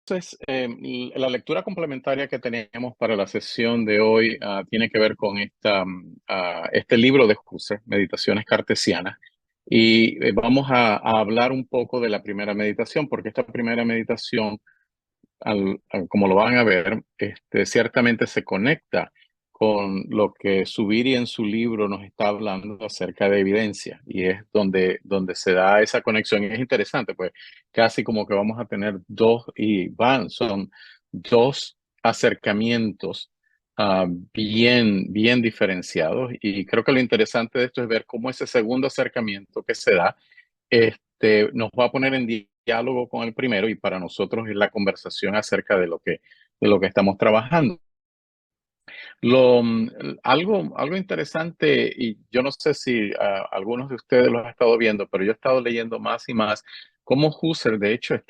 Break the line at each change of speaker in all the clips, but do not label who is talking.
Entonces, la lectura complementaria que tenemos para la sesión de hoy tiene que ver con este libro de Husserl, Meditaciones Cartesianas. Y vamos a hablar un poco de la primera meditación, porque esta primera meditación, como lo van a ver, ciertamente se conecta con lo que Zubiri en su libro nos está hablando acerca de evidencia, y es donde se da esa conexión. Y es interesante, pues casi como que vamos a tener son dos acercamientos bien diferenciados, y creo que lo interesante de esto es ver cómo ese segundo acercamiento que se da nos va a poner en diálogo con el primero, y para nosotros es la conversación acerca de lo que estamos trabajando. Algo interesante, y yo no sé si algunos de ustedes lo han estado viendo, pero yo he estado leyendo más y más cómo Husserl, de hecho,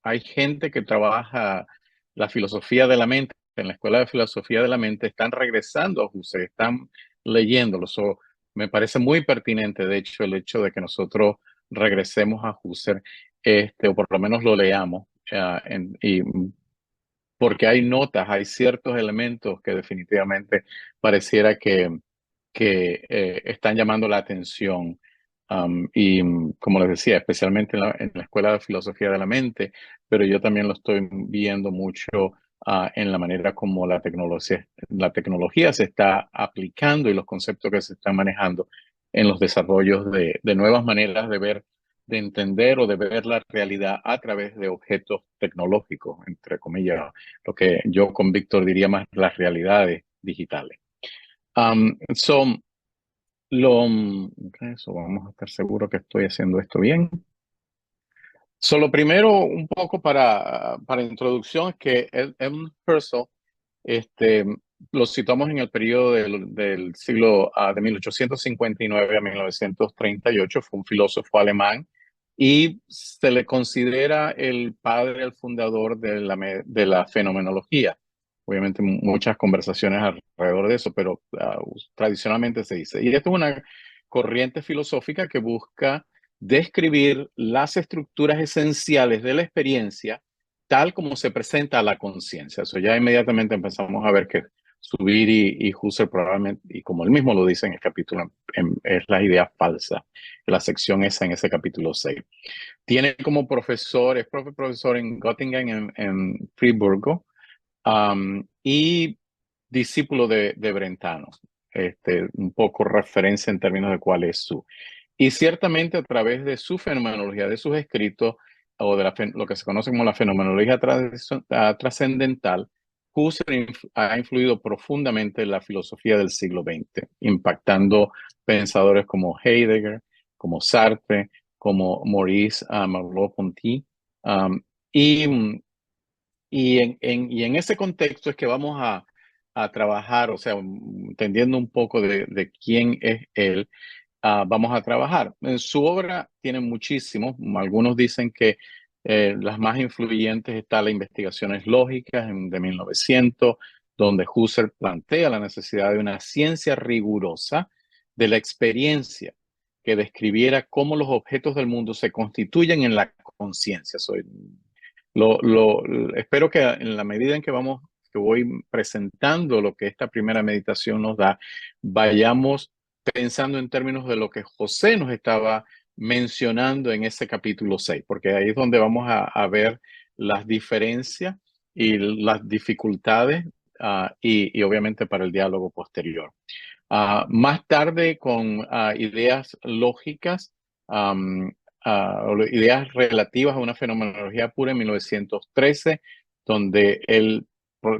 hay gente que trabaja la filosofía de la mente en la Escuela de Filosofía de la Mente, están regresando a Husserl, están leyéndolo. Me parece muy pertinente, de hecho, el hecho de que nosotros regresemos a Husserl, o por lo menos lo leamos, y porque hay notas, hay ciertos elementos que definitivamente pareciera que están llamando la atención. Como les decía, especialmente en la Escuela de Filosofía de la Mente, pero yo también lo estoy viendo mucho en la manera como la tecnología se está aplicando y los conceptos que se están manejando en los desarrollos de nuevas maneras de ver, de entender o de ver la realidad a través de objetos tecnológicos, entre comillas, lo que yo con Víctor diría más las realidades digitales. Son eso, vamos a estar seguros que estoy haciendo esto bien. Lo primero, un poco para introducción, es que Edmund Husserl, este, lo citamos en el periodo del siglo de 1859 a 1938, fue un filósofo alemán y se le considera el padre, el fundador de la fenomenología. Obviamente muchas conversaciones alrededor de eso, pero tradicionalmente se dice. Y esto es una corriente filosófica que busca describir las estructuras esenciales de la experiencia tal como se presenta a la conciencia. Eso ya inmediatamente empezamos a ver que Zubiri y Husserl probablemente, y como él mismo lo dice en el capítulo, es la idea falsa, la sección esa en ese capítulo 6. Tiene como profesor, es profesor en Göttingen, en Friburgo, y discípulo de Brentano. Un poco referencia en términos de cuál es su. Y ciertamente a través de su fenomenología, de sus escritos, o de lo que se conoce como la fenomenología trascendental, Husserl ha influido profundamente en la filosofía del siglo XX, impactando pensadores como Heidegger, como Sartre, como Maurice Merleau-Ponty. um, y, y en ese contexto es que vamos a trabajar, o sea, entendiendo un poco de quién es él. Vamos a trabajar. En su obra tiene muchísimos. Algunos dicen que las más influyentes está la Investigaciones Lógicas de 1900, donde Husserl plantea la necesidad de una ciencia rigurosa de la experiencia que describiera cómo los objetos del mundo se constituyen en la conciencia. Espero que en la medida en que voy presentando lo que esta primera meditación nos da, vayamos pensando en términos de lo que José nos estaba mencionando en ese capítulo 6, porque ahí es donde vamos a ver las diferencias y las dificultades, y obviamente para el diálogo posterior. Más tarde, con ideas lógicas, ideas relativas a una fenomenología pura en 1913, donde él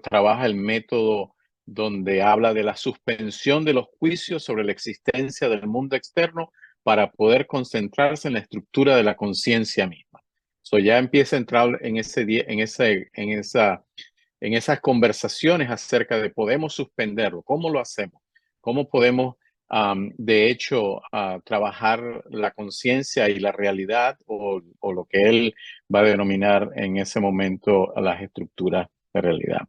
trabaja el método donde habla de la suspensión de los juicios sobre la existencia del mundo externo para poder concentrarse en la estructura de la conciencia misma. Ya empieza a entrar en esas conversaciones acerca de podemos suspenderlo, cómo lo hacemos, cómo podemos, de hecho, trabajar la conciencia y la realidad, o lo que él va a denominar en ese momento las estructuras de realidad.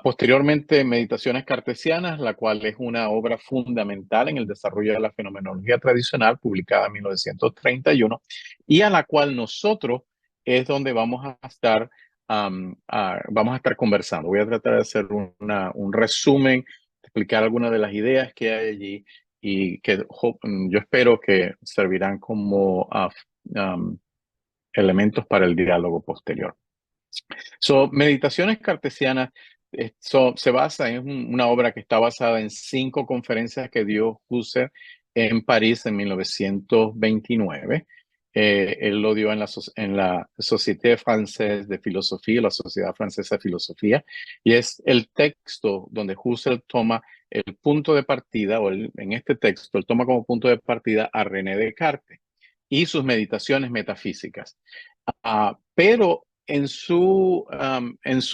Posteriormente, Meditaciones Cartesianas, la cual es una obra fundamental en el desarrollo de la fenomenología tradicional, publicada en 1931, y a la cual nosotros es donde vamos a estar vamos a estar conversando. Voy a tratar de hacer un resumen, explicar algunas de las ideas que hay allí y que yo espero que servirán como elementos para el diálogo posterior. Meditaciones cartesianas se basa en una obra que está basada en 5 conferencias que dio Husserl en París en 1929. Él lo dio en la Société Française de Filosofía, la Sociedad Francesa de Filosofía, y es el texto donde Husserl toma el punto de partida, en este texto, él toma como punto de partida a René Descartes y sus meditaciones metafísicas. Pero en su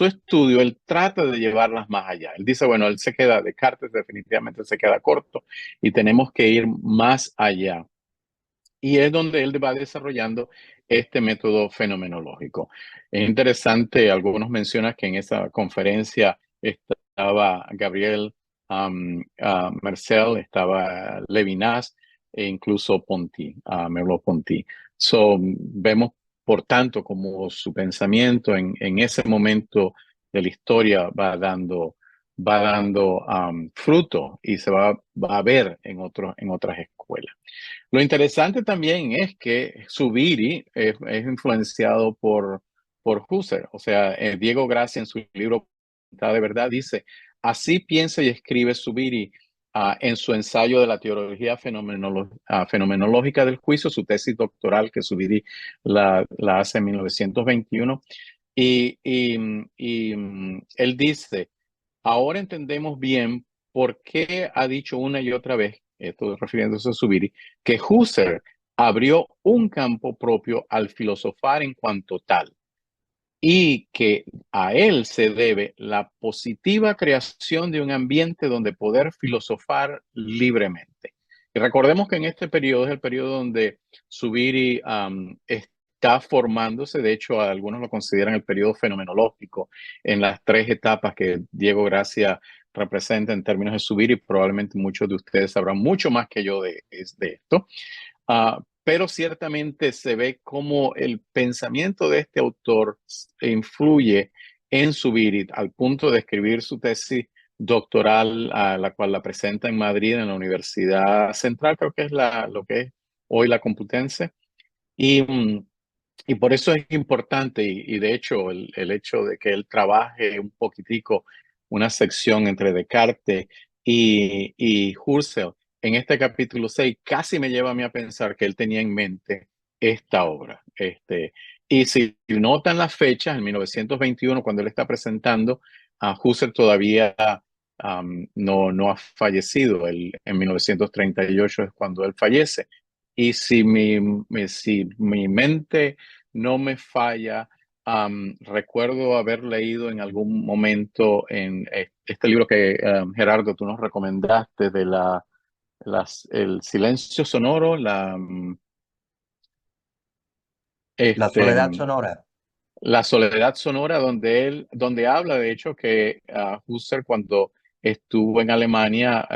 estudio, él trata de llevarlas más allá. Él dice, bueno, él se queda, Descartes definitivamente se queda corto y tenemos que ir más allá. Y es donde él va desarrollando este método fenomenológico. Es interesante, algunos mencionan que en esa conferencia estaba Gabriel Marcel, estaba Levinas e incluso Ponty, Merleau-Ponty. Vemos, por tanto, como su pensamiento en ese momento de la historia va dando fruto y se va a ver en otras escuelas. Lo interesante también es que Zubiri es influenciado por Husserl. O sea, Diego Gracia en su libro de verdad dice, así piensa y escribe Zubiri en su ensayo de la teología fenomenológica del juicio, su tesis doctoral que Zubiri la hace en 1921. Él dice, ahora entendemos bien por qué ha dicho una y otra vez, esto refiriéndose a Zubiri, que Husserl abrió un campo propio al filosofar en cuanto tal y que a él se debe la positiva creación de un ambiente donde poder filosofar libremente. Y recordemos que en este periodo es el periodo donde Zubiri está formándose, de hecho algunos lo consideran el periodo fenomenológico en las 3 etapas que Diego Gracia representa en términos de Zubiri, probablemente muchos de ustedes sabrán mucho más que yo de esto. Pero ciertamente se ve cómo el pensamiento de este autor influye en Zubiri al punto de escribir su tesis doctoral, a la cual la presenta en Madrid, en la Universidad Central, creo que es lo que es hoy la Complutense. Y, y por eso es importante, y de hecho el hecho de que él trabaje un poquitico una sección entre Descartes y Husserl en este capítulo 6 casi me lleva a mí a pensar que él tenía en mente esta obra. Y si notan las fechas, en 1921, cuando él está presentando, a Husserl todavía no ha fallecido. En 1938 es cuando él fallece. Y si si mi mente no me falla, recuerdo haber leído en algún momento en este libro que Gerardo, tú nos recomendaste de el silencio sonoro,
La
este,
soledad sonora.
la soledad sonora, donde habla de hecho que Husserl cuando estuvo en Alemania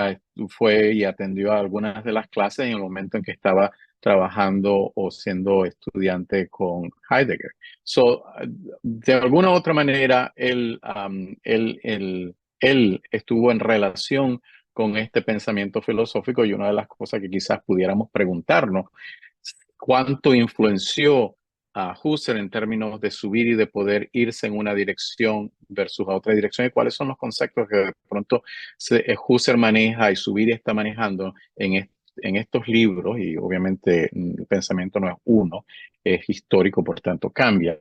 fue y atendió a algunas de las clases en el momento en que estaba trabajando o siendo estudiante con Heidegger. De alguna u otra manera, él estuvo en relación con este pensamiento filosófico y una de las cosas que quizás pudiéramos preguntarnos, ¿cuánto influenció a Husserl en términos de subir y de poder irse en una dirección versus a otra dirección y cuáles son los conceptos que de pronto Husserl maneja y subir y está manejando en estos libros? Y obviamente el pensamiento no es uno, es histórico, por tanto cambia,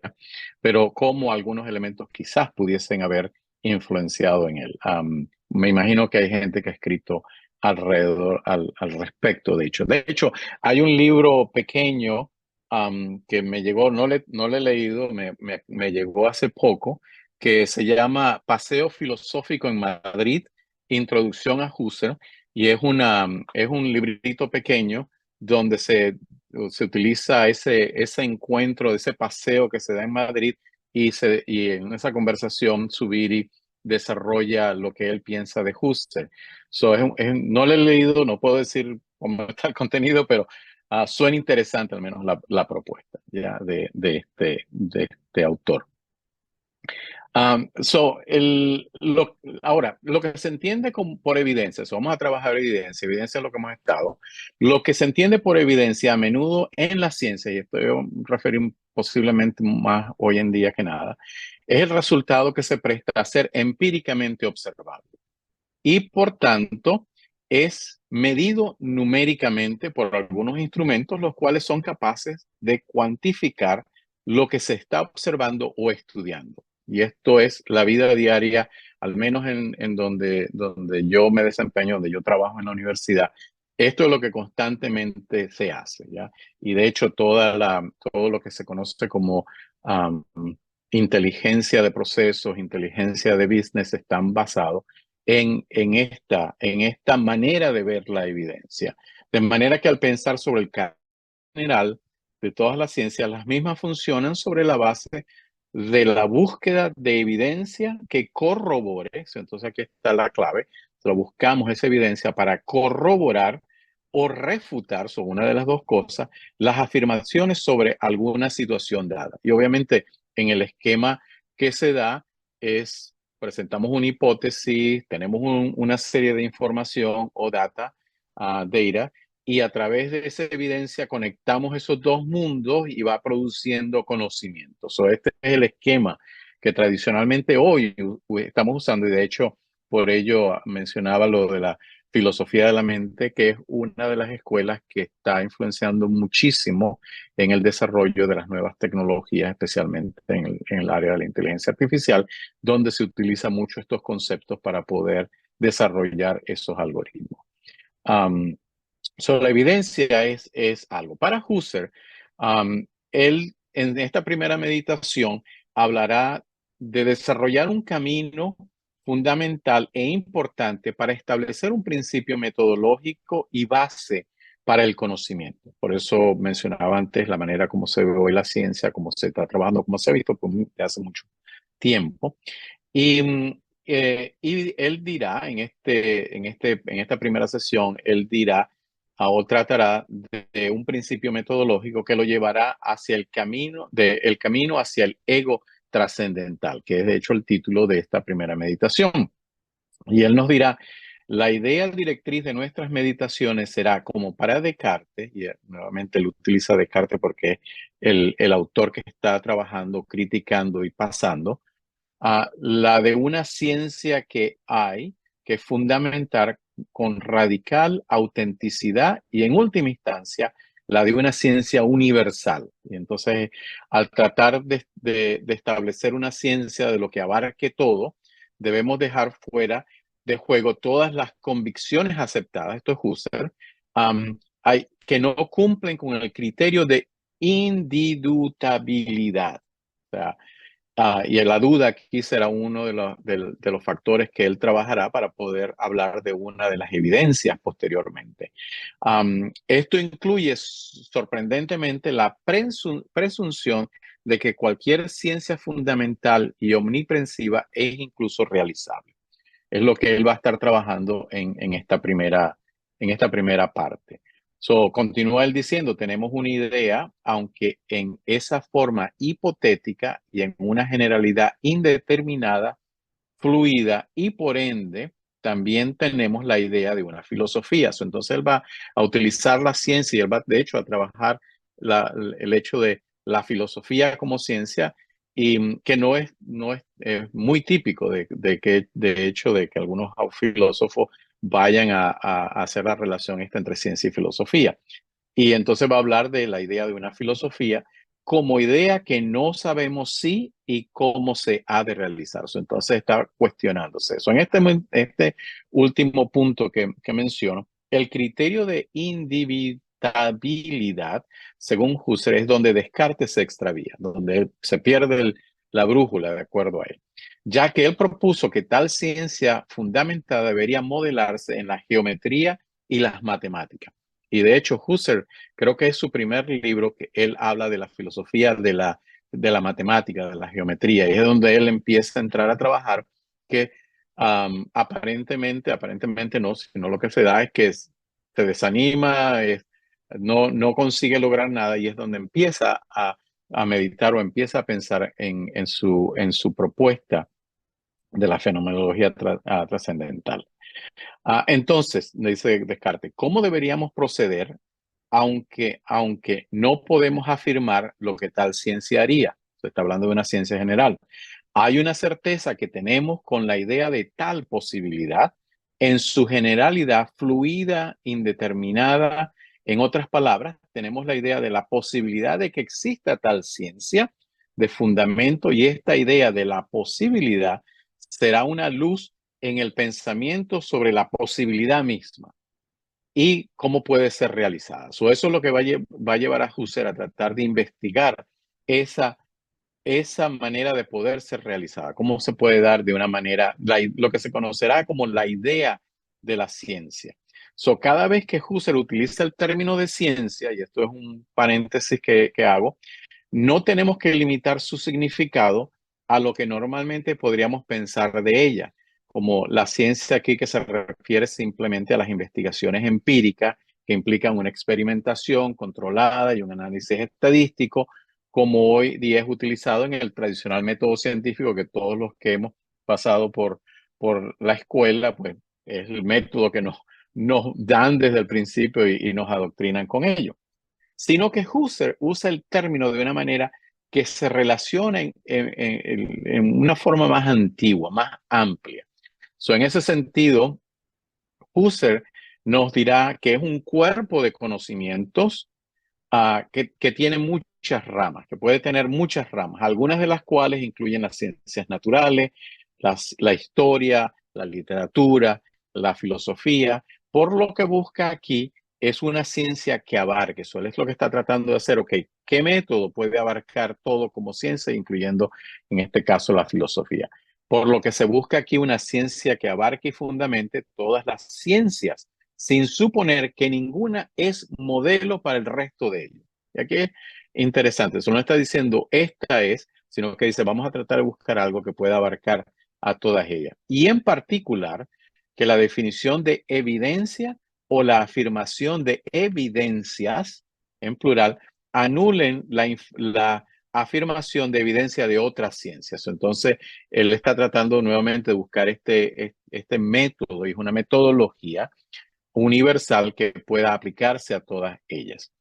pero cómo algunos elementos quizás pudiesen haber influenciado en él. Me imagino que hay gente que ha escrito alrededor al respecto, de hecho, hay un libro pequeño que me llegó, no le he leído, me llegó hace poco, que se llama Paseo Filosófico en Madrid, Introducción a Husserl, y es un librito pequeño donde se utiliza ese encuentro, ese paseo que se da en Madrid, y en esa conversación Zubiri desarrolla lo que él piensa de Husserl. No lo he leído, no puedo decir cómo está el contenido, pero suena interesante al menos la propuesta ya de este autor. Ahora, lo que se entiende por evidencia, vamos a trabajar evidencia, evidencia es lo que hemos estado. Lo que se entiende por evidencia a menudo en la ciencia, y estoy refiriendo posiblemente más hoy en día que nada, es el resultado que se presta a ser empíricamente observable y por tanto es medido numéricamente por algunos instrumentos los cuales son capaces de cuantificar lo que se está observando o estudiando. Y esto es la vida diaria, al menos en donde yo me desempeño, donde yo trabajo en la universidad. Esto es lo que constantemente se hace, ¿ya? Y de hecho, todo lo que se conoce como um, inteligencia de procesos, inteligencia de business, están basados en esta manera de ver la evidencia. De manera que al pensar sobre el caso general de todas las ciencias, las mismas funcionan sobre la base de la búsqueda de evidencia que corrobore. Entonces aquí está la clave. Buscamos esa evidencia para corroborar o refutar, son una de las dos cosas, las afirmaciones sobre alguna situación dada. Y obviamente en el esquema que se da es, presentamos una hipótesis, tenemos una serie de información o data, data, y a través de esa evidencia conectamos esos dos mundos y va produciendo conocimiento. Este es el esquema que tradicionalmente hoy estamos usando y de hecho por ello mencionaba lo de la filosofía de la mente, que es una de las escuelas que está influenciando muchísimo en el desarrollo de las nuevas tecnologías, especialmente en el área de la inteligencia artificial, donde se utilizan mucho estos conceptos para poder desarrollar esos algoritmos. La evidencia es algo. Para Husserl, él en esta primera meditación hablará de desarrollar un camino fundamental e importante para establecer un principio metodológico y base para el conocimiento. Por eso mencionaba antes la manera como se ve hoy la ciencia, cómo se está trabajando, cómo se ha visto desde hace mucho tiempo. Y él dirá en esta primera sesión, él dirá o tratará de un principio metodológico que lo llevará hacia el camino hacia el ego trascendental, que es de hecho el título de esta primera meditación. Y él nos dirá, la idea directriz de nuestras meditaciones será como para Descartes, y nuevamente él utiliza Descartes porque es el autor que está trabajando, criticando y pasando, la de una ciencia que hay que fundamentar con radical autenticidad y en última instancia la de una ciencia universal. Y entonces, al tratar de establecer una ciencia de lo que abarque todo, debemos dejar fuera de juego todas las convicciones aceptadas, esto es Husserl, que no cumplen con el criterio de indudabilidad. O sea, y la duda aquí será uno de los factores que él trabajará para poder hablar de una de las evidencias posteriormente. Esto incluye sorprendentemente la presunción de que cualquier ciencia fundamental y omniprensiva es incluso realizable. Es lo que él va a estar trabajando en esta primera parte. Continúa él diciendo, tenemos una idea, aunque en esa forma hipotética y en una generalidad indeterminada, fluida y por ende también tenemos la idea de una filosofía. Entonces él va a utilizar la ciencia y él va de hecho a trabajar el hecho de la filosofía como ciencia y que no es muy típico de que de hecho de que algunos filósofos vayan a hacer la relación esta entre ciencia y filosofía. Y entonces va a hablar de la idea de una filosofía como idea que no sabemos si y cómo se ha de realizar. Entonces está cuestionándose eso. En este último punto que menciono, el criterio de indivitabilidad, según Husserl, es donde Descartes se extravía, donde se pierde la brújula, de acuerdo a él, ya que él propuso que tal ciencia fundamentada debería modelarse en la geometría y las matemáticas. Y de hecho, Husserl creo que es su primer libro que él habla de la filosofía de la matemática, de la geometría, y es donde él empieza a entrar a trabajar que aparentemente no, sino lo que se da es que se desanima, no consigue lograr nada y es donde empieza a meditar o empieza a pensar en su propuesta de la fenomenología trascendental. Entonces, dice Descartes, ¿cómo deberíamos proceder aunque no podemos afirmar lo que tal ciencia haría? Se está hablando de una ciencia general. Hay una certeza que tenemos con la idea de tal posibilidad en su generalidad fluida, indeterminada. En otras palabras, tenemos la idea de la posibilidad de que exista tal ciencia de fundamento, y esta idea de la posibilidad será una luz en el pensamiento sobre la posibilidad misma y cómo puede ser realizada. Eso es lo que va a llevar a Husserl a tratar de investigar esa manera de poder ser realizada, cómo se puede dar de una manera, lo que se conocerá como la idea de la ciencia. Cada vez que Husserl utiliza el término de ciencia, y esto es un paréntesis que hago, no tenemos que limitar su significado a lo que normalmente podríamos pensar de ella, como la ciencia aquí, que se refiere simplemente a las investigaciones empíricas que implican una experimentación controlada y un análisis estadístico, como hoy día es utilizado en el tradicional método científico que todos los que hemos pasado por la escuela, pues es el método que nos dan desde el principio y nos adoctrinan con ello. Sino que Husserl usa el término de una manera que se relaciona en una forma más antigua, más amplia. En ese sentido, Husserl nos dirá que es un cuerpo de conocimientos que tiene muchas ramas, que puede tener muchas ramas, algunas de las cuales incluyen las ciencias naturales, la historia, la literatura, la filosofía. Por lo que busca aquí es una ciencia que abarque, eso es lo que está tratando de hacer. Ok, ¿qué método puede abarcar todo como ciencia, incluyendo en este caso la filosofía? Por lo que se busca aquí una ciencia que abarque y fundamente todas las ciencias, sin suponer que ninguna es modelo para el resto de ellos. Y aquí es interesante, eso no está diciendo esta es, sino que dice vamos a tratar de buscar algo que pueda abarcar a todas ellas. Y en particular, que la definición de evidencia o la afirmación de evidencias, en plural, anulen la afirmación de evidencia de otras ciencias. Entonces, él está tratando nuevamente de buscar este método, y es una metodología universal que pueda aplicarse a todas ellas.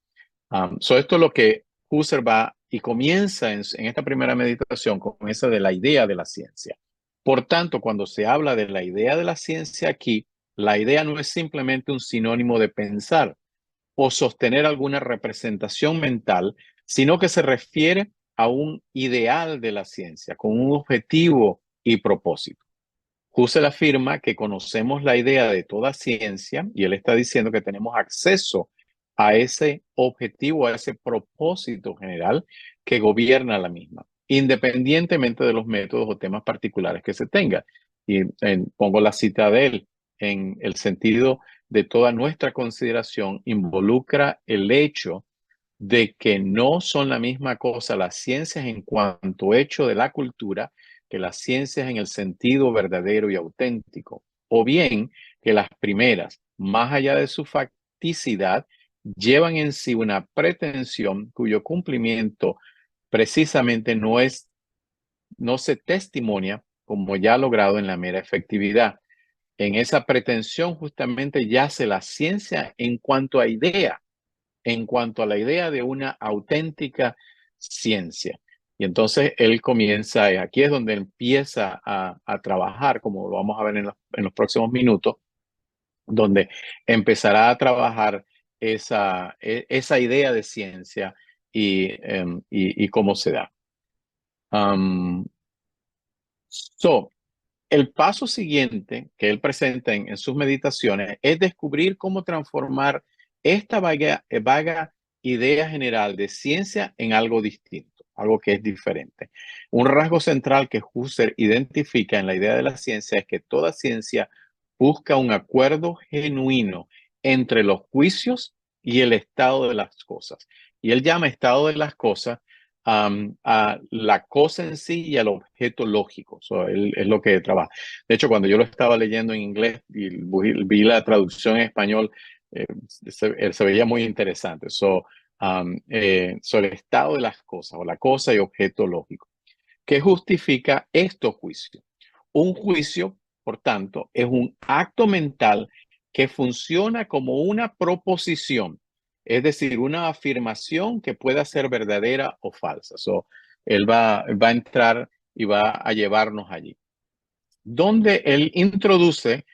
Esto es lo que Husserl va y comienza en esta primera meditación con esa de la idea de la ciencia. Por tanto, cuando se habla de la idea de la ciencia aquí, la idea no es simplemente un sinónimo de pensar o sostener alguna representación mental, sino que se refiere a un ideal de la ciencia con un objetivo y propósito. Husserl afirma que conocemos la idea de toda ciencia y él está diciendo que tenemos acceso a ese objetivo, a ese propósito general que gobierna la misma, independientemente de los métodos o temas particulares que se tengan. Y pongo la cita de él: en el sentido de toda nuestra consideración involucra el hecho de que no son la misma cosa las ciencias en cuanto hecho de la cultura que las ciencias en el sentido verdadero y auténtico, o bien que las primeras, más allá de su facticidad, llevan en sí una pretensión cuyo cumplimiento precisamente no se testimonia como ya logrado en la mera efectividad. En esa pretensión justamente yace la ciencia en cuanto a idea, en cuanto a la idea de una auténtica ciencia. Y entonces él comienza, aquí es donde empieza a trabajar, como lo vamos a ver en los próximos minutos, donde empezará a trabajar esa idea de ciencia y cómo se da. Um, el paso siguiente que él presenta en sus meditaciones es descubrir cómo transformar esta vaga idea general de ciencia en algo distinto, algo que es diferente. Un rasgo central que Husserl identifica en la idea de la ciencia es que toda ciencia busca un acuerdo genuino entre los juicios y el estado de las cosas. Y él llama estado de las cosas a la cosa en sí y al objeto lógico. Es lo que trabaja. De hecho, cuando yo lo estaba leyendo en inglés y vi la traducción en español, se veía muy interesante. sobre el estado de las cosas o la cosa y objeto lógico. ¿Qué justifica estos juicios? Un juicio, por tanto, es un acto mental que funciona como una proposición, es decir, una afirmación que pueda ser verdadera o falsa. Él va a entrar y va a llevarnos allí. Donde él introduce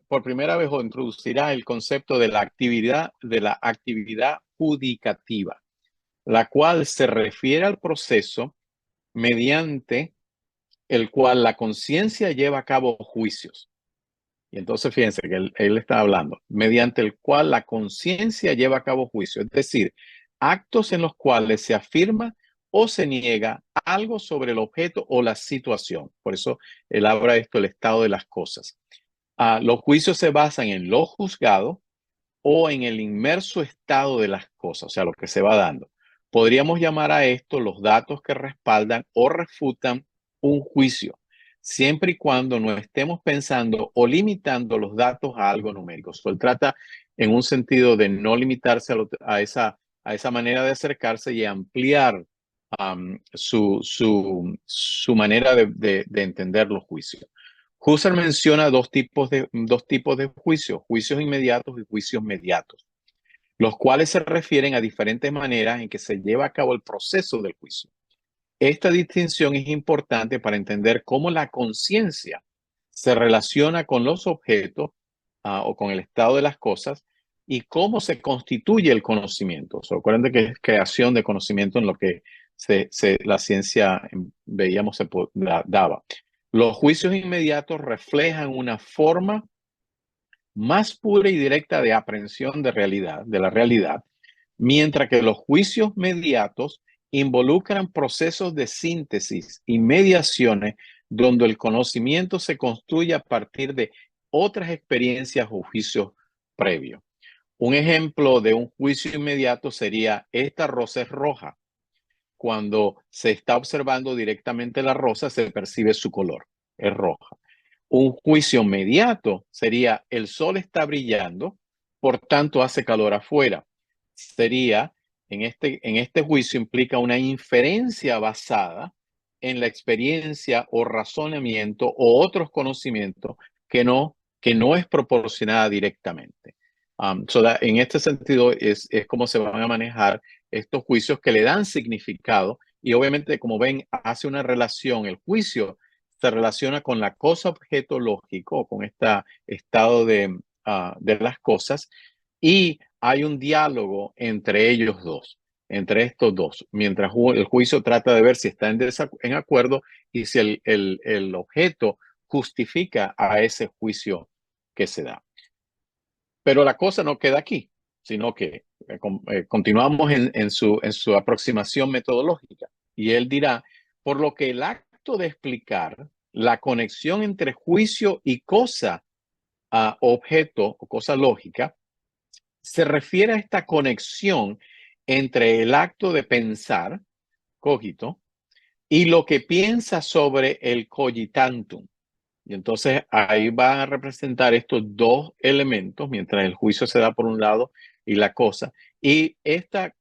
por primera vez o introducirá el concepto de la actividad judicativa, la cual se refiere al proceso mediante el cual la conciencia lleva a cabo juicios. Y entonces fíjense que él está hablando, mediante el cual la conciencia lleva a cabo juicios, es decir, actos en los cuales se afirma o se niega algo sobre el objeto o la situación. Por eso él habla de esto, el estado de las cosas. Los juicios se basan en lo juzgado o en el inmerso estado de las cosas, o sea, lo que se va dando. Podríamos llamar a esto los datos que respaldan o refutan un juicio, siempre y cuando no estemos pensando o limitando los datos a algo numérico. Él trata en un sentido de no limitarse a esa manera de acercarse y ampliar su manera de entender los juicios. Husserl menciona dos tipos de juicios, juicios inmediatos y juicios mediatos, los cuales se refieren a diferentes maneras en que se lleva a cabo el proceso del juicio. Esta distinción es importante para entender cómo la conciencia se relaciona con los objetos o con el estado de las cosas y cómo se constituye el conocimiento. Recuerden que es creación de conocimiento en lo que la ciencia, veíamos, daba. Los juicios inmediatos reflejan una forma más pura y directa de aprehensión de la realidad, mientras que los juicios mediatos involucran procesos de síntesis y mediaciones donde el conocimiento se construye a partir de otras experiencias o juicios previos. Un ejemplo de un juicio inmediato sería: esta rosa es roja. Cuando se está observando directamente la rosa, se percibe su color, es roja. Un juicio inmediato sería: el sol está brillando, por tanto hace calor afuera. Sería, en este juicio implica una inferencia basada en la experiencia o razonamiento o otros conocimientos que no es proporcionada directamente. En este sentido es como se van a manejar estos juicios que le dan significado y obviamente, como ven, hace una relación. El juicio se relaciona con la cosa objeto lógico, con este estado de las cosas, y hay un diálogo entre ellos dos, entre estos dos, mientras el juicio trata de ver si está en acuerdo y si el objeto justifica a ese juicio que se da. Pero la cosa no queda aquí, sino que continuamos en su aproximación metodológica. Y él dirá: por lo que el acto de explicar la conexión entre juicio y cosa, objeto o cosa lógica, se refiere a esta conexión entre el acto de pensar, cogito, y lo que piensa sobre el cogitantum. Y entonces ahí van a representar estos dos elementos, mientras el juicio se da por un lado y la cosa. Y esta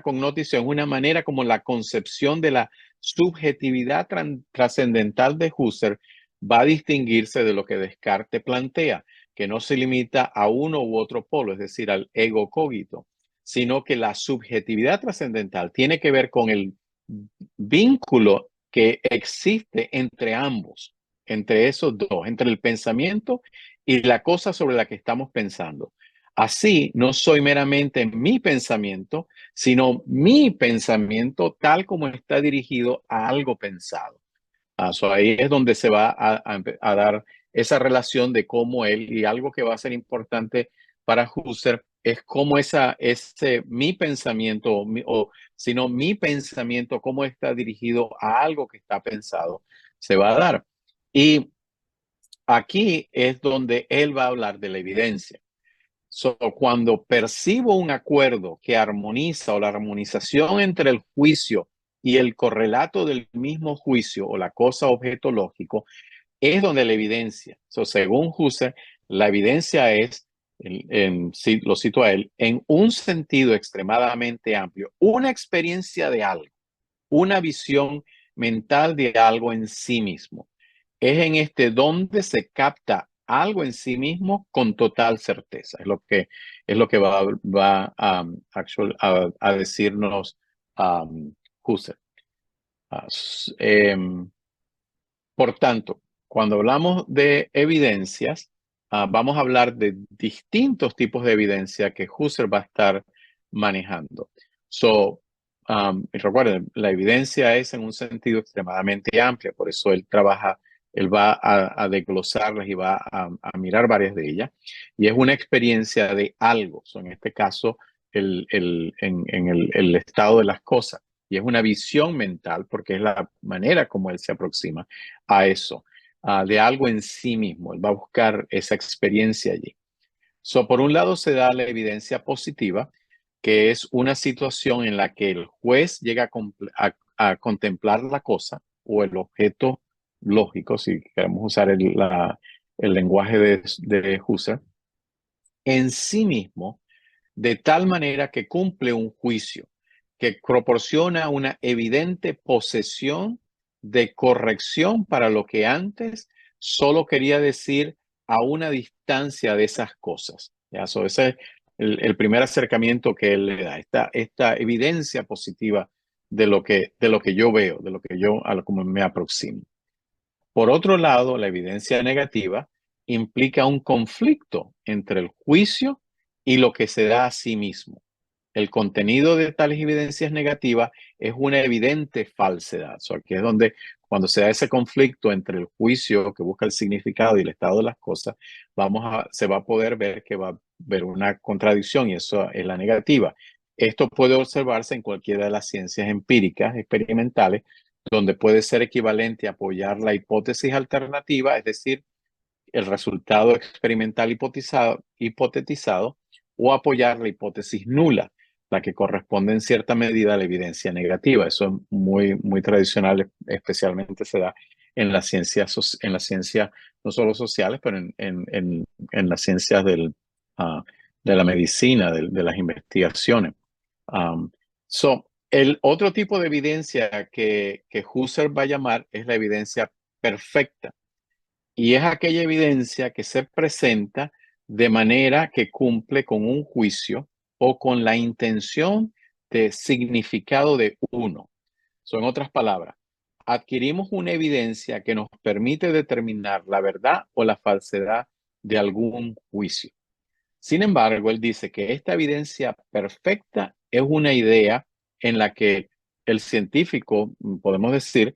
connotación es una manera como la concepción de la subjetividad trascendental de Husserl va a distinguirse de lo que Descartes plantea, que no se limita a uno u otro polo, es decir, al ego cogito, sino que la subjetividad trascendental tiene que ver con el vínculo que existe entre ambos, entre esos dos, entre el pensamiento y la cosa sobre la que estamos pensando. Así, no soy meramente mi pensamiento, sino mi pensamiento tal como está dirigido a algo pensado. Ahí es donde se va a dar esa relación de cómo él, y algo que va a ser importante para Husserl, es cómo mi pensamiento, sino mi pensamiento, cómo está dirigido a algo que está pensado, se va a dar. Y aquí es donde él va a hablar de la evidencia. Cuando percibo un acuerdo que armoniza, o la armonización entre el juicio y el correlato del mismo juicio o la cosa objeto lógico, es donde la evidencia. Según Husserl, la evidencia es lo cito a él, en un sentido extremadamente amplio, una experiencia de algo, una visión mental de algo en sí mismo. Es en este donde se capta algo en sí mismo con total certeza. Es lo que va a decirnos Husserl. Ah, por tanto, cuando hablamos de evidencias, vamos a hablar de distintos tipos de evidencia que Husserl va a estar manejando. Y recuerden, la evidencia es en un sentido extremadamente amplio, por eso él va a desglosarlas y va a mirar varias de ellas. Y es una experiencia de algo, en este caso, el estado de las cosas. Y es una visión mental, porque es la manera como él se aproxima a eso, de algo en sí mismo. Él va a buscar esa experiencia allí. Por un lado se da la evidencia positiva, que es una situación en la que el juez llega a contemplar la cosa o el objeto lógico, si queremos usar el lenguaje de Husserl, en sí mismo, de tal manera que cumple un juicio, que proporciona una evidente posesión de corrección para lo que antes solo quería decir a una distancia de esas cosas. ¿Ya? Ese es el primer acercamiento que él le da, esta evidencia positiva de lo que yo veo, de lo que yo a lo como me aproximo. Por otro lado, la evidencia negativa implica un conflicto entre el juicio y lo que se da a sí mismo. El contenido de tales evidencias negativas es una evidente falsedad. Aquí es donde cuando se da ese conflicto entre el juicio que busca el significado y el estado de las cosas, se va a poder ver que va a haber una contradicción y eso es la negativa. Esto puede observarse en cualquiera de las ciencias empíricas, experimentales, donde puede ser equivalente a apoyar la hipótesis alternativa, es decir, el resultado experimental hipotetizado, o apoyar la hipótesis nula, la que corresponde en cierta medida a la evidencia negativa. Eso es muy tradicional, especialmente se da en las ciencias no solo sociales, pero en las ciencias de la medicina, de las investigaciones. Um, el otro tipo de evidencia que Husserl va a llamar es la evidencia perfecta. Y es aquella evidencia que se presenta de manera que cumple con un juicio o con la intención de significado de uno. En otras palabras, adquirimos una evidencia que nos permite determinar la verdad o la falsedad de algún juicio. Sin embargo, él dice que esta evidencia perfecta es una idea en la que el científico, podemos decir,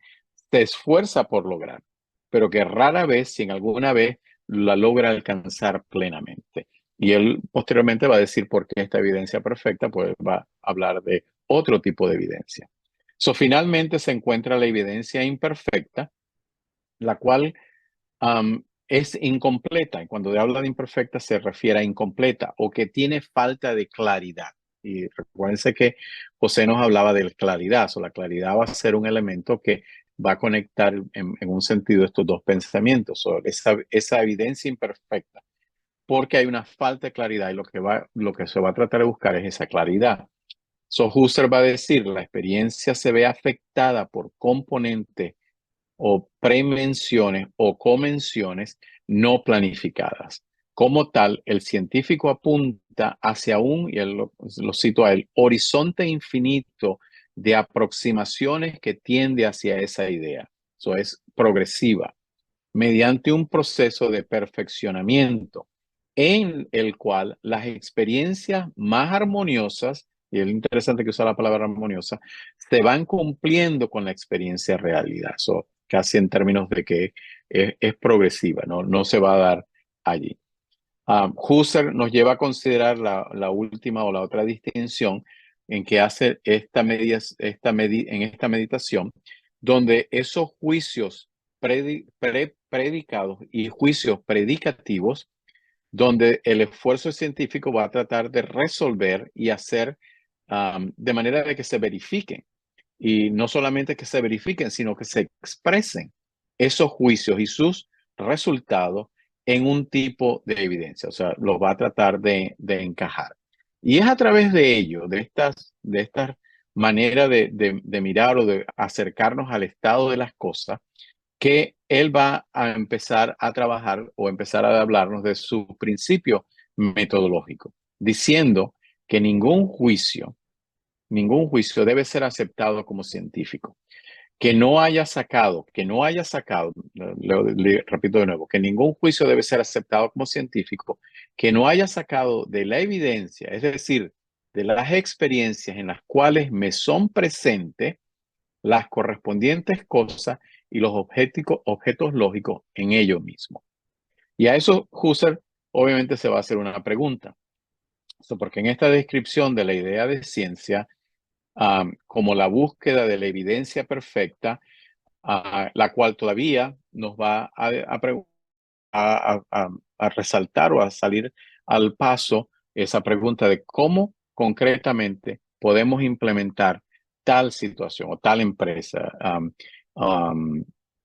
se esfuerza por lograr, pero que rara vez, si en alguna vez, la logra alcanzar plenamente. Y él posteriormente va a decir por qué esta evidencia perfecta, pues va a hablar de otro tipo de evidencia. Finalmente se encuentra la evidencia imperfecta, la cual es incompleta. Y cuando habla de imperfecta se refiere a incompleta o que tiene falta de claridad. Y recuérdense que José nos hablaba de claridad. La claridad va a ser un elemento que va a conectar en un sentido estos dos pensamientos. Esa evidencia imperfecta. Porque hay una falta de claridad y lo que se va a tratar de buscar es esa claridad. Husserl va a decir, la experiencia se ve afectada por componentes o premenciones o comenciones no planificadas. Como tal, el científico apunta hacia y él lo cito a él, horizonte infinito de aproximaciones que tiende hacia esa idea. Eso es progresiva, mediante un proceso de perfeccionamiento en el cual las experiencias más armoniosas, y es interesante que usa la palabra armoniosa, se van cumpliendo con la experiencia realidad. Casi en términos de que es progresiva, no se va a dar allí. Husserl nos lleva a considerar la última o la otra distinción en que hace en esta meditación, donde esos juicios predicados y juicios predicativos, donde el esfuerzo científico va a tratar de resolver y hacer de manera de que se verifiquen. Y no solamente que se verifiquen, sino que se expresen esos juicios y sus resultados en un tipo de evidencia, o sea, los va a tratar de encajar. Y es a través de ello, de estas maneras de mirar o de acercarnos al estado de las cosas, que él va a empezar a trabajar o empezar a hablarnos de su principio metodológico, diciendo que ningún juicio debe ser aceptado como científico. Que no haya sacado, le repito de nuevo, que ningún juicio debe ser aceptado como científico, que no haya sacado de la evidencia, es decir, de las experiencias en las cuales me son presentes las correspondientes cosas y los objetos lógicos en ellos mismos. Y a eso Husserl obviamente se va a hacer una pregunta. Porque en esta descripción de la idea de ciencia, como la búsqueda de la evidencia perfecta, la cual todavía nos va a resaltar o a salir al paso esa pregunta de cómo concretamente podemos implementar tal situación o tal empresa.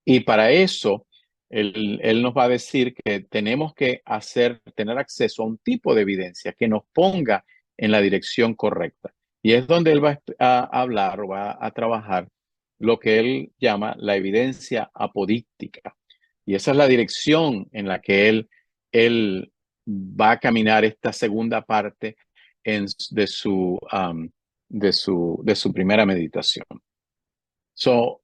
Y para eso, él nos va a decir que tenemos que tener acceso a un tipo de evidencia que nos ponga en la dirección correcta. Y es donde él va a hablar o va a trabajar lo que él llama la evidencia apodíctica. Y esa es la dirección en la que él va a caminar esta segunda parte de su primera meditación. Lo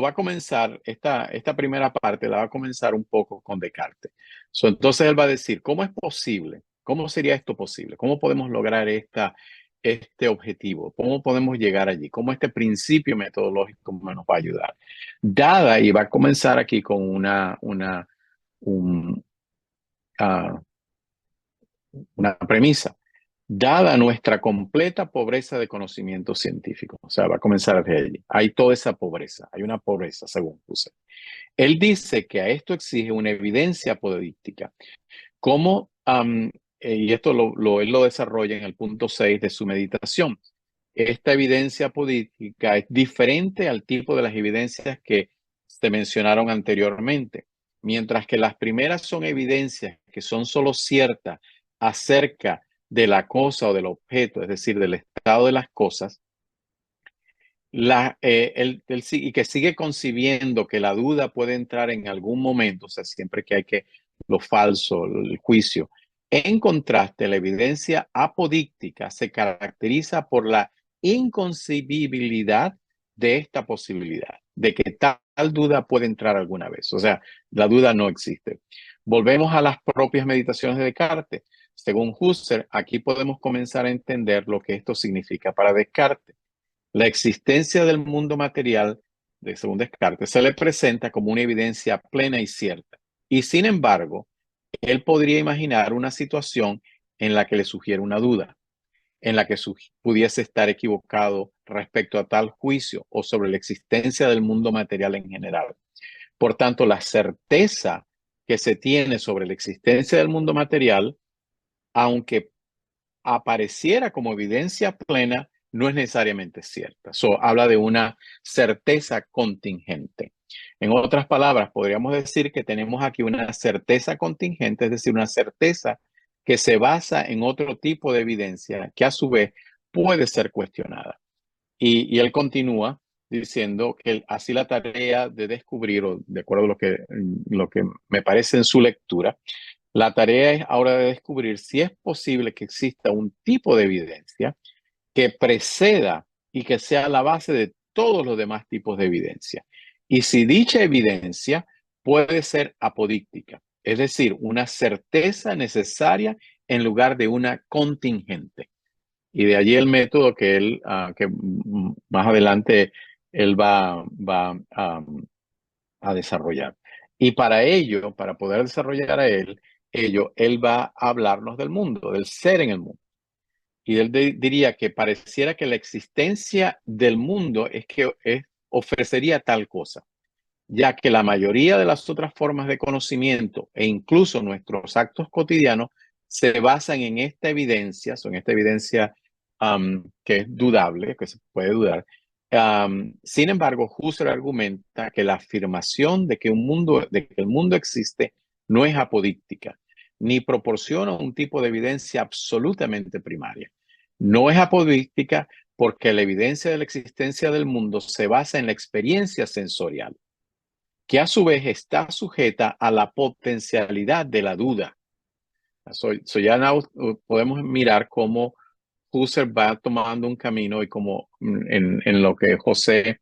va a comenzar, esta primera parte la va a comenzar un poco con Descartes. Entonces él va a decir, ¿cómo es posible? ¿Cómo sería esto posible? ¿Cómo podemos lograr este objetivo? ¿Cómo podemos llegar allí? ¿Cómo este principio metodológico nos va a ayudar? Y va a comenzar aquí con un, ah, una premisa. Dada nuestra completa pobreza de conocimiento científico, o sea, va a comenzar desde allí. Hay toda esa pobreza, hay una pobreza, según Husserl. Él dice que a esto exige una evidencia apodíctica. ¿Cómo? Y esto él lo desarrolla en el punto 6 de su meditación. Esta evidencia apodítica es diferente al tipo de las evidencias que se mencionaron anteriormente. Mientras que las primeras son evidencias que son solo ciertas acerca de la cosa o del objeto, es decir, del estado de las cosas, y que sigue concibiendo que la duda puede entrar en algún momento, o sea, siempre que hay lo falso, el juicio. En contraste, la evidencia apodíctica se caracteriza por la inconcebibilidad de esta posibilidad, de que tal duda puede entrar alguna vez. O sea, la duda no existe. Volvemos a las propias meditaciones de Descartes. Según Husserl, aquí podemos comenzar a entender lo que esto significa para Descartes. La existencia del mundo material, según Descartes, se le presenta como una evidencia plena y cierta. Y sin embargo, él podría imaginar una situación en la que le sugiere una duda, en la que pudiese estar equivocado respecto a tal juicio o sobre la existencia del mundo material en general. Por tanto, la certeza que se tiene sobre la existencia del mundo material, aunque apareciera como evidencia plena, no es necesariamente cierta. Habla de una certeza contingente. En otras palabras, podríamos decir que tenemos aquí una certeza contingente, es decir, una certeza que se basa en otro tipo de evidencia que a su vez puede ser cuestionada. Y él continúa diciendo que así la tarea de descubrir, o de acuerdo a lo que me parece en su lectura, la tarea es ahora de descubrir si es posible que exista un tipo de evidencia que preceda y que sea la base de todos los demás tipos de evidencia. Y si dicha evidencia puede ser apodíctica, es decir, una certeza necesaria en lugar de una contingente. Y de allí el método que más adelante él va a desarrollar. Y para ello, para poder desarrollar él va a hablarnos del mundo, del ser en el mundo. Y él diría que pareciera que la existencia del mundo ofrecería tal cosa, ya que la mayoría de las otras formas de conocimiento e incluso nuestros actos cotidianos se basan en esta evidencia, que es dudable, que se puede dudar. Sin embargo, Husserl argumenta que la afirmación de que el mundo existe no es apodíctica, ni proporciona un tipo de evidencia absolutamente primaria. No es apodíctica porque la evidencia de la existencia del mundo se basa en la experiencia sensorial, que a su vez está sujeta a la potencialidad de la duda. Ya podemos mirar cómo Husserl va tomando un camino y como en lo que José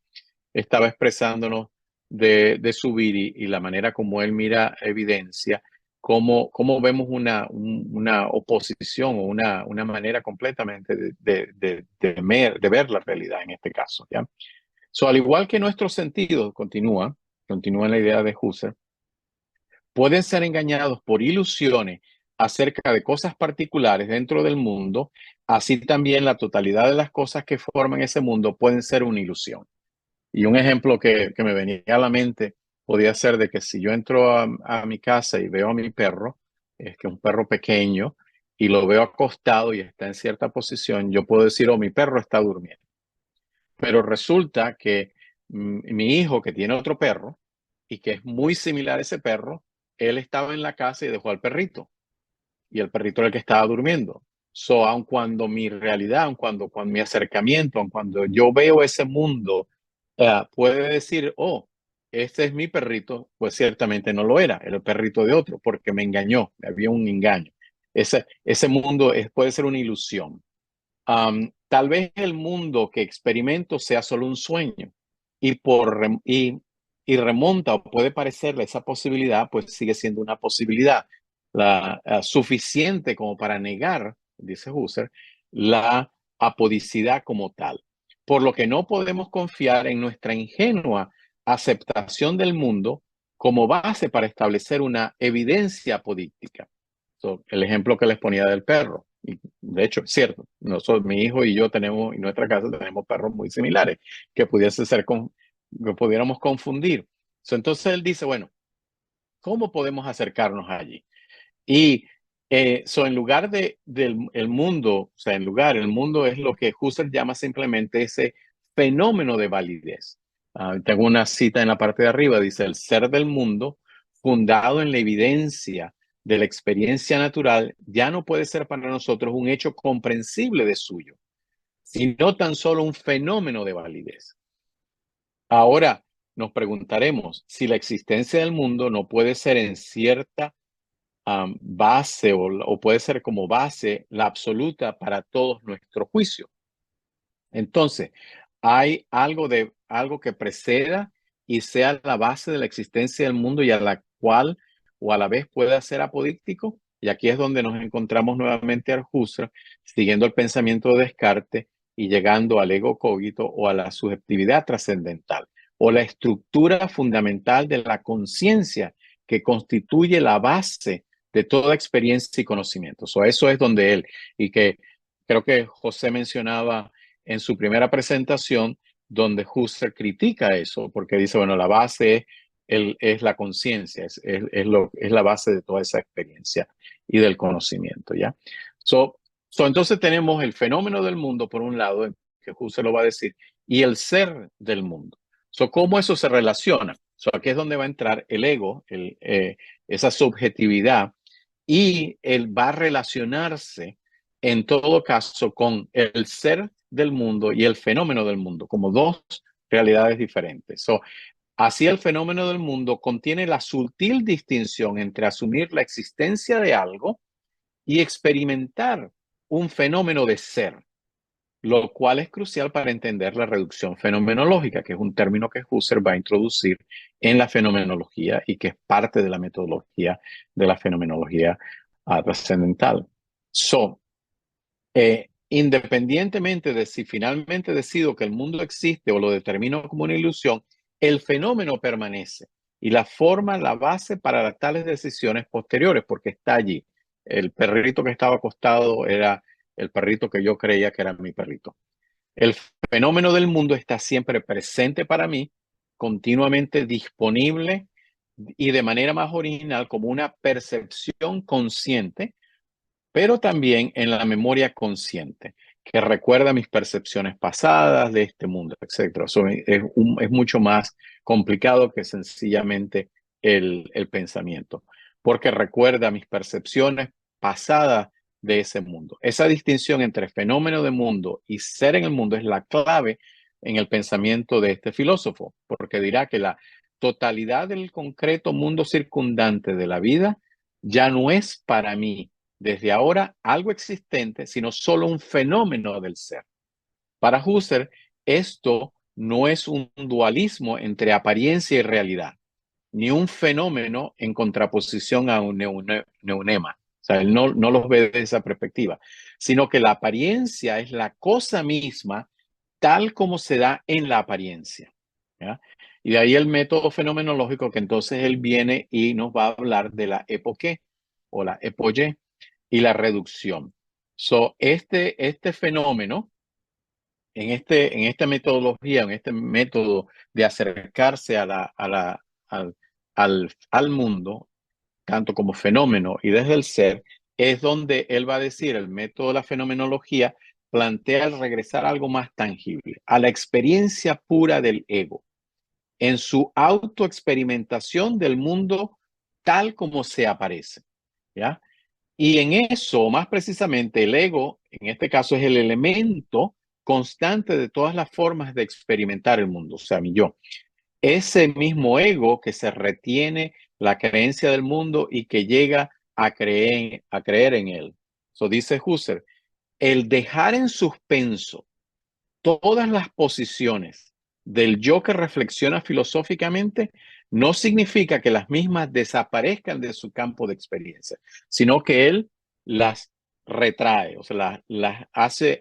estaba expresándonos de su vida y la manera como él mira evidencia, cómo vemos una oposición o una manera completamente de ver la realidad en este caso. ¿ya? Al igual que nuestros sentidos, continúa en la idea de Husserl, pueden ser engañados por ilusiones acerca de cosas particulares dentro del mundo, así también la totalidad de las cosas que forman ese mundo pueden ser una ilusión. Y un ejemplo que me venía a la mente podía ser de que si yo entro a mi casa y veo a mi perro, es que un perro pequeño, y lo veo acostado y está en cierta posición, yo puedo decir, oh, mi perro está durmiendo. Pero resulta que mi hijo, que tiene otro perro y que es muy similar a ese perro, él estaba en la casa y dejó al perrito. Y el perrito era el que estaba durmiendo. Aun cuando mi realidad, aun cuando mi acercamiento, aun cuando yo veo ese mundo, puede decir, oh, este es mi perrito, pues ciertamente no lo era el perrito de otro, porque me engañó, había un engaño. Ese mundo puede ser una ilusión. Tal vez el mundo que experimento sea solo un sueño y remonta o puede parecerle esa posibilidad, pues sigue siendo una posibilidad suficiente como para negar, dice Husserl, la apodicidad como tal. Por lo que no podemos confiar en nuestra ingenua aceptación del mundo como base para establecer una evidencia apodíctica. El ejemplo que les ponía del perro. Y de hecho, es cierto. Mi hijo y yo tenemos, en nuestra casa tenemos perros muy similares que que pudiéramos confundir. Entonces él dice, bueno, ¿cómo podemos acercarnos allí? Y en lugar del el mundo, o sea, el mundo es lo que Husserl llama simplemente ese fenómeno de validez. Tengo una cita en la parte de arriba, dice, el ser del mundo, fundado en la evidencia de la experiencia natural, ya no puede ser para nosotros un hecho comprensible de suyo, sino tan solo un fenómeno de validez. Ahora nos preguntaremos si la existencia del mundo no puede ser en cierta base o puede ser como base la absoluta para todos nuestros juicios. Entonces, hay algo que preceda y sea la base de la existencia del mundo y a la cual o a la vez pueda ser apodíctico. Y aquí es donde nos encontramos nuevamente al Husserl, siguiendo el pensamiento de Descartes y llegando al ego cogito o a la subjetividad trascendental o la estructura fundamental de la conciencia que constituye la base de toda experiencia y conocimiento. Eso es donde él, y que creo que José mencionaba en su primera presentación, donde Husserl critica eso, porque dice, bueno, la base es la conciencia, es la base de toda esa experiencia y del conocimiento, ¿ya? Entonces tenemos el fenómeno del mundo, por un lado, que Husserl lo va a decir, y el ser del mundo. ¿Cómo eso se relaciona? Aquí es donde va a entrar el ego, esa subjetividad, y él va a relacionarse en todo caso con el ser del mundo y el fenómeno del mundo como dos realidades diferentes. Así el fenómeno del mundo contiene la sutil distinción entre asumir la existencia de algo y experimentar un fenómeno de ser, lo cual es crucial para entender la reducción fenomenológica, que es un término que Husserl va a introducir en la fenomenología y que es parte de la metodología de la fenomenología trascendental. Independientemente de si finalmente decido que el mundo existe o lo determino como una ilusión, el fenómeno permanece y la forma la base para tales decisiones posteriores, porque está allí. El perrito que estaba acostado era el perrito que yo creía que era mi perrito. El fenómeno del mundo está siempre presente para mí, continuamente disponible y de manera más original como una percepción consciente, pero también en la memoria consciente, que recuerda mis percepciones pasadas de este mundo, etc. Es mucho más complicado que sencillamente el pensamiento. porque recuerda mis percepciones pasadas de ese mundo. Esa distinción entre fenómeno de mundo y ser en el mundo es la clave en el pensamiento de este filósofo, porque dirá que la totalidad del concreto mundo circundante de la vida ya no es para mí desde ahora algo existente, sino solo un fenómeno del ser. Para Husserl, esto no es un dualismo entre apariencia y realidad, ni un fenómeno en contraposición a un neunema. O sea, él no los ve desde esa perspectiva, sino que la apariencia es la cosa misma tal como se da en la apariencia. ¿Ya? Y de ahí el método fenomenológico que entonces él viene y nos va a hablar de la epoqué o la epoye y la reducción. Este fenómeno en esta metodología, en este método de acercarse al mundo, tanto como fenómeno y desde el ser, es donde él va a decir, el método de la fenomenología plantea el regresar a algo más tangible, a la experiencia pura del ego, en su autoexperimentación del mundo tal como se aparece. ¿Ya? Y en eso, más precisamente, el ego, en este caso, es el elemento constante de todas las formas de experimentar el mundo, o sea, mi yo. Ese mismo ego que se retiene la creencia del mundo y que llega a creer en él. Eso dice Husserl, el dejar en suspenso todas las posiciones del yo que reflexiona filosóficamente no significa que las mismas desaparezcan de su campo de experiencia, sino que él las retrae, o sea, las hace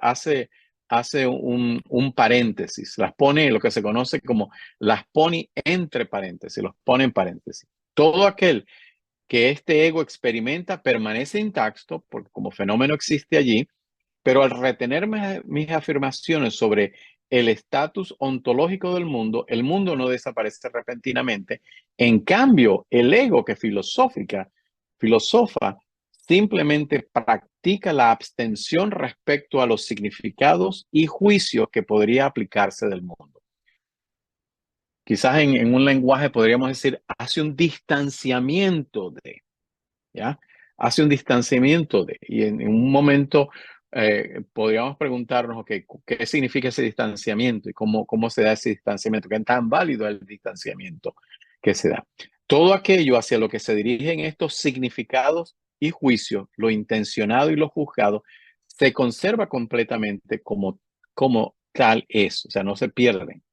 un paréntesis, las pone en lo que se conoce como las pone entre paréntesis, los pone en paréntesis. Todo aquel que este ego experimenta permanece intacto, porque como fenómeno existe allí, pero al retener mis afirmaciones sobre el estatus ontológico del mundo, el mundo no desaparece repentinamente. En cambio, el ego que filosofa, simplemente practica la abstención respecto a los significados y juicios que podría aplicarse del mundo. Quizás en un lenguaje podríamos decir, hace un distanciamiento de, ¿ya? Hace un distanciamiento de, y en un momento podríamos preguntarnos, okay, ¿qué significa ese distanciamiento y cómo se da ese distanciamiento? ¿Qué tan válido es el distanciamiento que se da? Todo aquello hacia lo que se dirigen estos significados y juicios, lo intencionado y lo juzgado, se conserva completamente como tal es, o sea, no se pierden,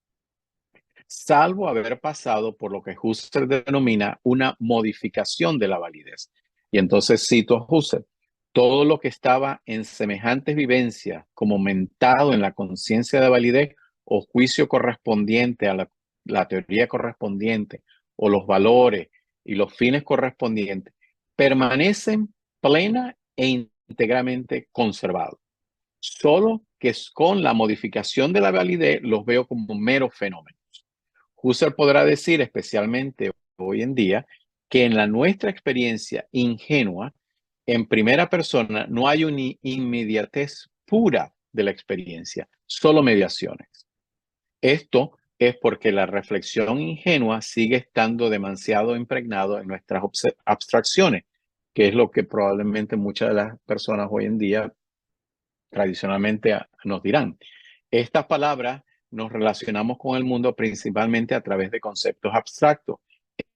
salvo haber pasado por lo que Husserl denomina una modificación de la validez. Y entonces cito a Husserl, todo lo que estaba en semejantes vivencias como mentado en la conciencia de validez o juicio correspondiente a la teoría correspondiente o los valores y los fines correspondientes, permanecen plena e íntegramente conservados. Solo que con la modificación de la validez los veo como meros fenómenos. Husserl podrá decir, especialmente hoy en día, que en la nuestra experiencia ingenua, en primera persona, no hay una inmediatez pura de la experiencia, solo mediaciones. Esto es porque la reflexión ingenua sigue estando demasiado impregnado en nuestras abstracciones, que es lo que probablemente muchas de las personas hoy en día tradicionalmente nos dirán. Estas palabras nos relacionamos con el mundo principalmente a través de conceptos abstractos,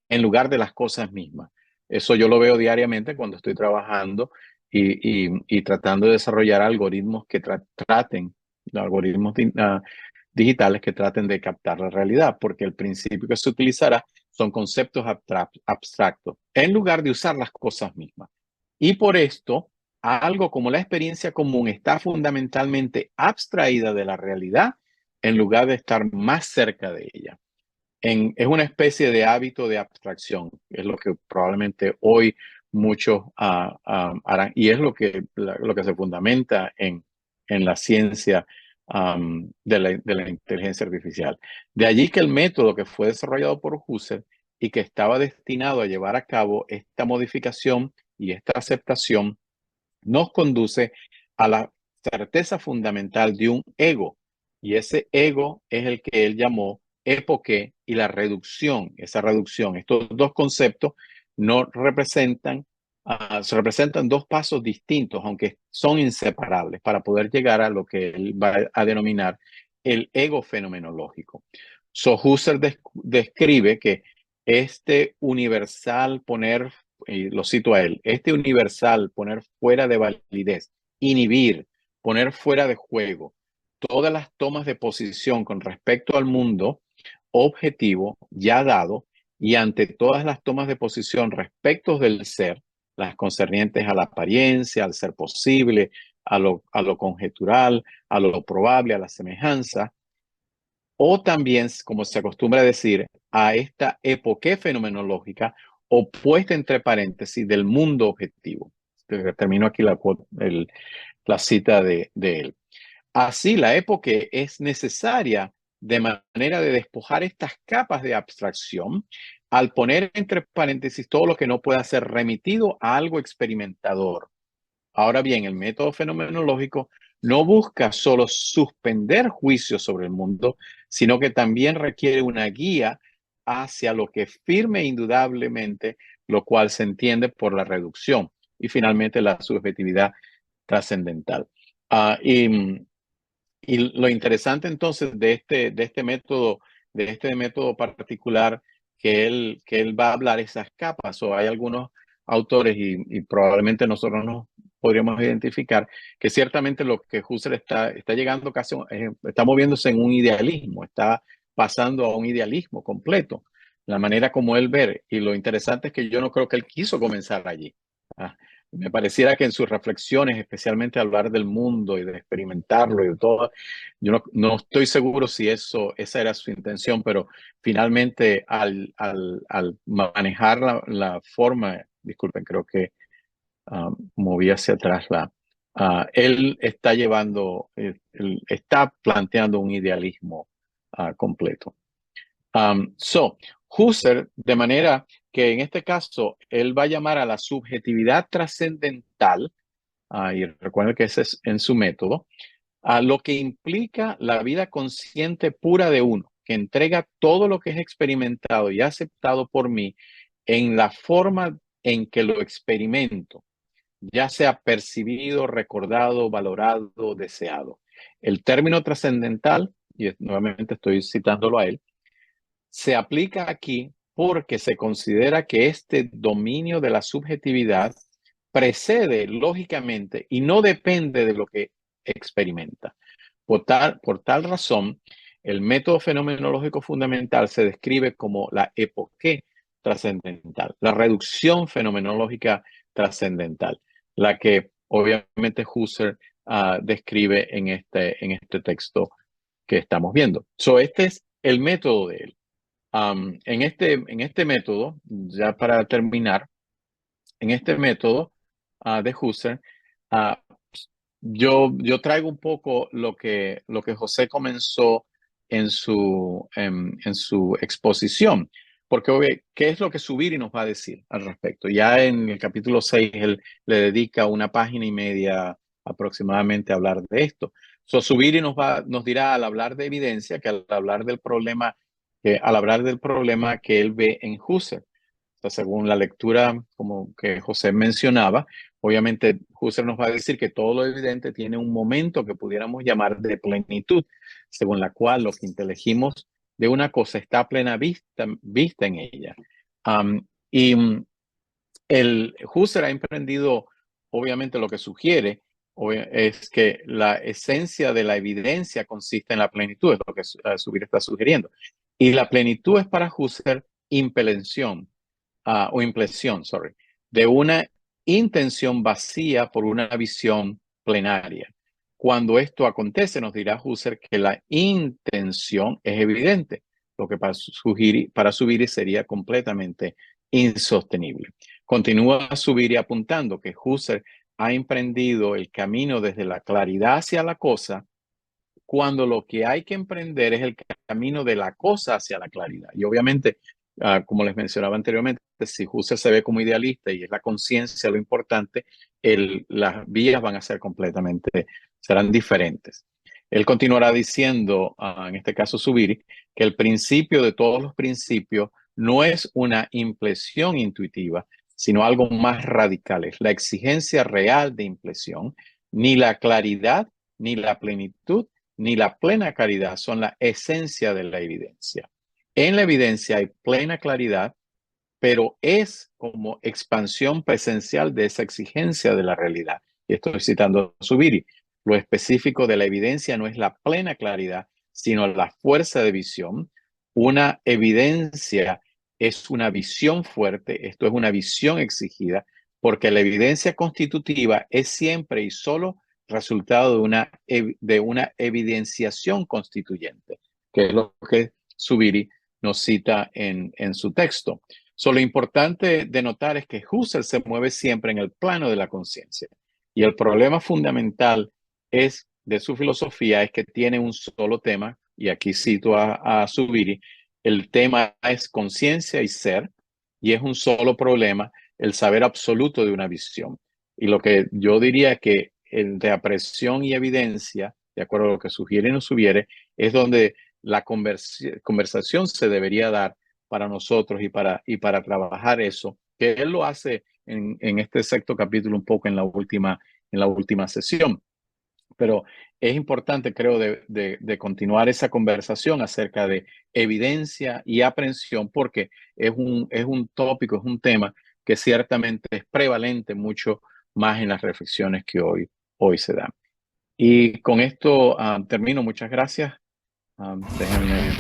en lugar de las cosas mismas. Eso yo lo veo diariamente cuando estoy trabajando y tratando de desarrollar algoritmos que traten, algoritmos digitales que traten de captar la realidad, porque el principio que se utilizará son conceptos abstractos, en lugar de usar las cosas mismas. Y por esto, algo como la experiencia común está fundamentalmente abstraída de la realidad en lugar de estar más cerca de ella. Es una especie de hábito de abstracción, es lo que probablemente hoy muchos harán, y es lo que se fundamenta en la ciencia de la inteligencia artificial. De allí que el método que fue desarrollado por Husserl y que estaba destinado a llevar a cabo esta modificación y esta aceptación nos conduce a la certeza fundamental de un ego. Y ese ego es el que él llamó epoqué y la reducción, esa reducción. Estos dos conceptos no representan, se representan dos pasos distintos, aunque son inseparables, para poder llegar a lo que él va a denominar el ego fenomenológico. So Husserl describe que este universal poner, y lo cito a él, este universal poner fuera de validez, inhibir, poner fuera de juego todas las tomas de posición con respecto al mundo objetivo ya dado y ante todas las tomas de posición respecto del ser, las concernientes a la apariencia, al ser posible, a lo conjetural, a lo probable, a la semejanza, o también, como se acostumbra a decir, a esta epoqué fenomenológica opuesta entre paréntesis del mundo objetivo. Termino aquí la cita de él. Así, la época es necesaria de manera de despojar estas capas de abstracción al poner entre paréntesis todo lo que no pueda ser remitido a algo experimentador. Ahora bien, el método fenomenológico no busca solo suspender juicios sobre el mundo, sino que también requiere una guía hacia lo que firme indudablemente, lo cual se entiende por la reducción y finalmente la subjetividad trascendental. Y lo interesante entonces de este método particular que él va a hablar esas capas, o hay algunos autores y probablemente nosotros nos podríamos identificar que ciertamente lo que Husserl está llegando casi, está moviéndose en un idealismo, está pasando a un idealismo completo, la manera como él ve. Y lo interesante es que yo no creo que él quiso comenzar allí. ¿Ah? Me pareciera que en sus reflexiones, especialmente hablar del mundo y de experimentarlo y de todo, yo no estoy seguro si esa era su intención, pero finalmente al manejar la forma, disculpen, creo que moví hacia atrás él está él está planteando un idealismo completo. Husserl, de manera que en este caso, él va a llamar a la subjetividad trascendental, y recuerden que ese es en su método, a lo que implica la vida consciente pura de uno, que entrega todo lo que es experimentado y aceptado por mí en la forma en que lo experimento, ya sea percibido, recordado, valorado, deseado. El término trascendental, y nuevamente estoy citándolo a él, se aplica aquí porque se considera que este dominio de la subjetividad precede lógicamente y no depende de lo que experimenta. Por tal razón, el método fenomenológico fundamental se describe como la epoqué trascendental, la reducción fenomenológica trascendental, la que obviamente Husserl describe en este texto que estamos viendo. Este es el método de él. En este método, ya para terminar, en este método de Husserl, uh, yo traigo un poco lo que José comenzó en su exposición, porque ¿qué es lo que Zubiri nos va a decir al respecto? Ya en el capítulo 6 él le dedica una página y media aproximadamente a hablar de esto. Zubiri nos dirá al hablar de evidencia que al hablar del problema, que él ve en Husserl. O sea, según la lectura como que José mencionaba, obviamente Husserl nos va a decir que todo lo evidente tiene un momento que pudiéramos llamar de plenitud, según la cual lo que inteligimos de una cosa está a plena vista en ella. Y el Husserl ha emprendido, obviamente lo que sugiere es que la esencia de la evidencia consiste en la plenitud, es lo que Zubiri está sugiriendo. Y la plenitud es para Husserl impresión, o impresión, sorry, de una intención vacía por una visión plenaria. Cuando esto acontece, nos dirá Husserl que la intención es evidente, lo que para Zubiri sería completamente insostenible. Continúa Zubiri apuntando que Husserl ha emprendido el camino desde la claridad hacia la cosa, cuando lo que hay que emprender es el camino de la cosa hacia la claridad. Y obviamente, como les mencionaba anteriormente, si Husserl se ve como idealista y es la conciencia lo importante, las vías van a ser serán diferentes. Él continuará diciendo, en este caso Zubiri, que el principio de todos los principios no es una impresión intuitiva, sino algo más radical. Es la exigencia real de impresión. Ni la claridad, ni la plenitud, ni la plena claridad son la esencia de la evidencia. En la evidencia hay plena claridad, pero es como expansión presencial de esa exigencia de la realidad. Y estoy citando a Zubiri. Lo específico de la evidencia no es la plena claridad, sino la fuerza de visión. Una evidencia es una visión fuerte, esto es una visión exigida, porque la evidencia constitutiva es siempre y solo resultado de una evidenciación constituyente, que es lo que Zubiri nos cita en su texto. Lo importante de notar es que Husserl se mueve siempre en el plano de la conciencia. Y el problema fundamental de su filosofía es que tiene un solo tema, y aquí cito a Zubiri, el tema es conciencia y ser, y es un solo problema, el saber absoluto de una visión. Y lo que yo diría que de apreciación y evidencia, de acuerdo a lo que sugiere y no sugiere, es donde la conversación se debería dar para nosotros y para trabajar eso, que él lo hace en este sexto capítulo un poco en la última sesión. Pero es importante, creo, de continuar esa conversación acerca de evidencia y aprehensión, porque es un tópico, es un tema que ciertamente es prevalente mucho más en las reflexiones que hoy se dan. Y con esto termino. Muchas gracias. Déjenme